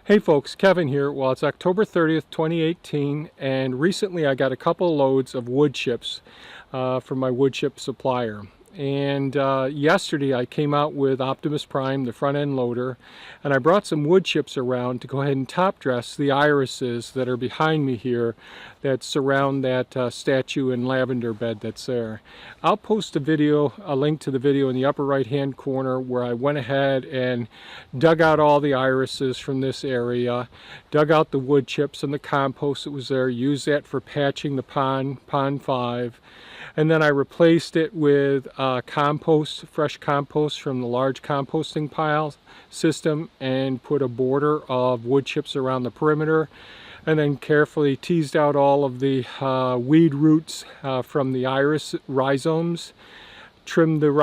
Hey folks, Kevin here. Well, it's October 30th, 2018, and recently I got a couple loads of wood chips from my wood chip supplier. And yesterday I came out with Optimus Prime, the front end loader, and I brought some wood chips around to go ahead and top dress the irises that are behind me here that surround that statue and lavender bed that's there. I'll post a link to the video in the upper right hand corner where I went ahead and dug out all the irises from this area, dug out the wood chips and the compost that was there, used that for patching the pond 5. And then I replaced it with compost, fresh compost from the large composting pile system, and put a border of wood chips around the perimeter, and then carefully teased out all of the weed roots from the iris rhizomes, trimmed the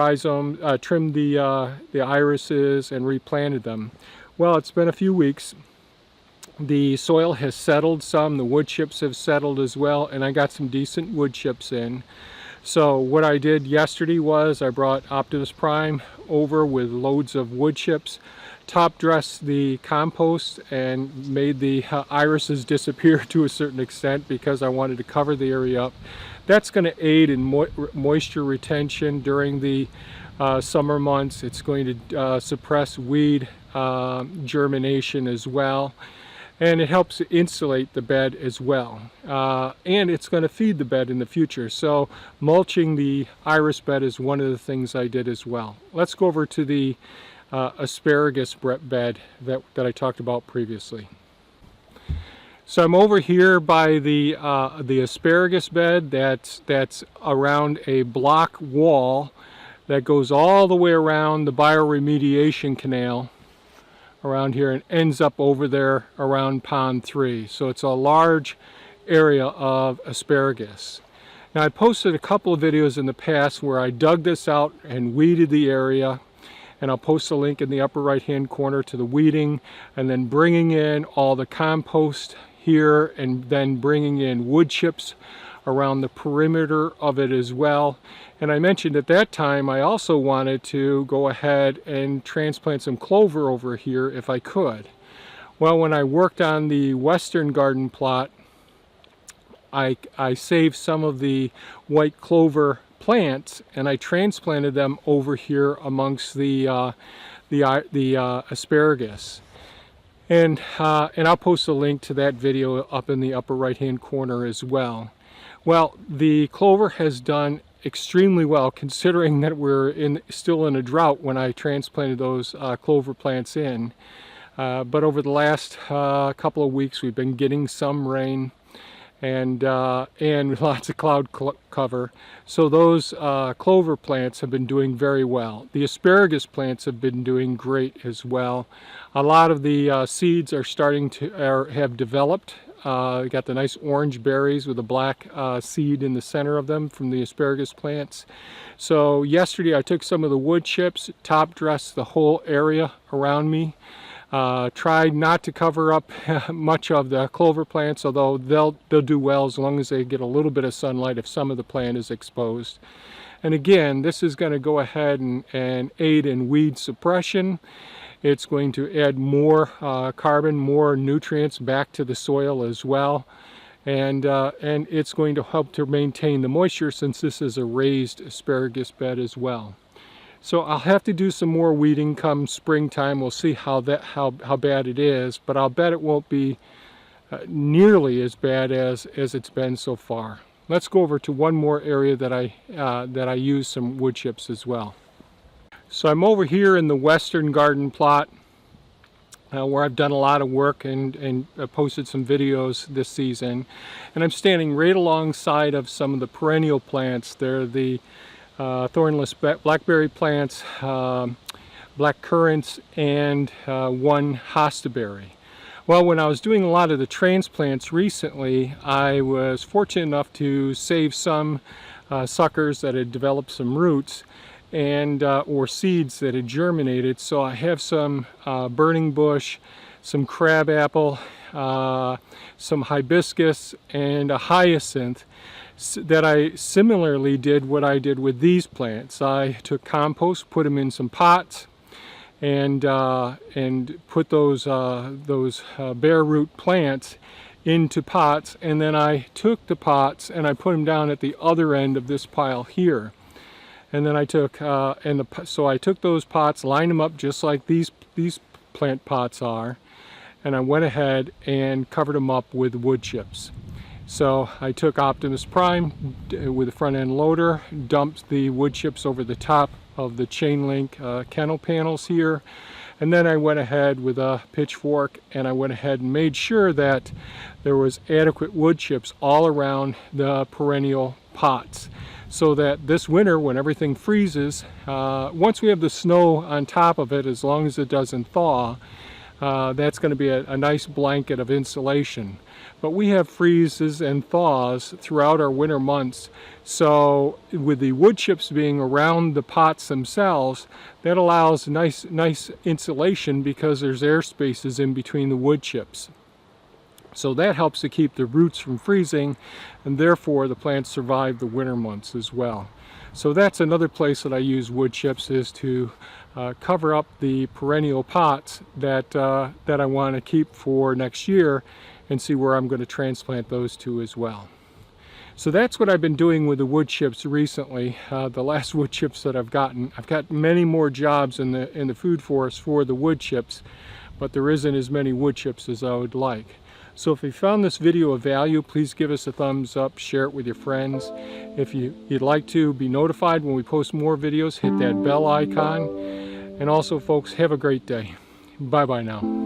irises, and replanted them. Well, it's been a few weeks. The soil has settled some, the wood chips have settled as well, and I got some decent wood chips in. So what I did yesterday was I brought Optimus Prime over with loads of wood chips, top dressed the compost, and made the irises disappear to a certain extent because I wanted to cover the area up. That's going to aid in moisture retention during the summer months. It's going to suppress weed germination as well. And it helps insulate the bed as well. And it's going to feed the bed in the future. So mulching the iris bed is one of the things I did as well. Let's go over to the asparagus bed that I talked about previously. So I'm over here by the asparagus bed that's around a block wall that goes all the way around the bioremediation canal around here and ends up over there around pond 3. So it's a large area of asparagus. Now I posted a couple of videos in the past where I dug this out and weeded the area, and I'll post a link in the upper right hand corner to the weeding, and then bringing in all the compost here, and then bringing in wood chips around the perimeter of it as well. And I mentioned at that time I also wanted to go ahead and transplant some clover over here if I could. Well, when I worked on the western garden plot, I saved some of the white clover plants and I transplanted them over here amongst the asparagus. And I'll post a link to that video up in the upper right hand corner as well. Well, the clover has done extremely well considering that we're still in a drought when I transplanted those clover plants in. But over the last couple of weeks we've been getting some rain and lots of cloud cover. So those clover plants have been doing very well. The asparagus plants have been doing great as well. A lot of the seeds are starting to have developed. Got the nice orange berries with a black seed in the center of them from the asparagus plants. So yesterday I took some of the wood chips, top dressed the whole area around me. Tried not to cover up much of the clover plants, although they'll do well as long as they get a little bit of sunlight if some of the plant is exposed. And again, this is going to go ahead and aid in weed suppression. It's going to add more carbon, more nutrients back to the soil as well. And it's going to help to maintain the moisture since this is a raised asparagus bed as well. So I'll have to do some more weeding come springtime. We'll see how bad it is, but I'll bet it won't be nearly as bad as it's been so far. Let's go over to one more area that I use some wood chips as well. So I'm over here in the western garden plot where I've done a lot of work and posted some videos this season, and I'm standing right alongside of some of the perennial plants. They're the thornless blackberry plants, black currants, and one hostaberry. Well, when I was doing a lot of the transplants recently, I was fortunate enough to save some suckers that had developed some roots and or seeds that had germinated. So I have some burning bush, some crabapple, some hibiscus, and a hyacinth that I similarly did what I did with these plants. I took compost, put them in some pots, and put those bare root plants into pots, and then I took the pots and I put them down at the other end of this pile here. And then I took so I took those pots, lined them up just like these plant pots are, and I went ahead and covered them up with wood chips. So I took Optimus Prime with a front end loader, dumped the wood chips over the top of the chain link kennel panels here, and then I went ahead with a pitchfork and I went ahead and made sure that there was adequate wood chips all around the perennial pots, so that this winter, when everything freezes, once we have the snow on top of it, as long as it doesn't thaw, that's going to be a nice blanket of insulation. But we have freezes and thaws throughout our winter months, so with the wood chips being around the pots themselves, that allows nice insulation because there's air spaces in between the wood chips. So that helps to keep the roots from freezing, and therefore the plants survive the winter months as well. So that's another place that I use wood chips, is to cover up the perennial pots that I want to keep for next year, and see where I'm going to transplant those to as well. So that's what I've been doing with the wood chips recently. The last wood chips that I've got many more jobs in the food forest for the wood chips, but there isn't as many wood chips as I would like. So if you found this video of value, please give us a thumbs up, share it with your friends. If you'd like to be notified when we post more videos, hit that bell icon. And also, folks, have a great day. Bye-bye now.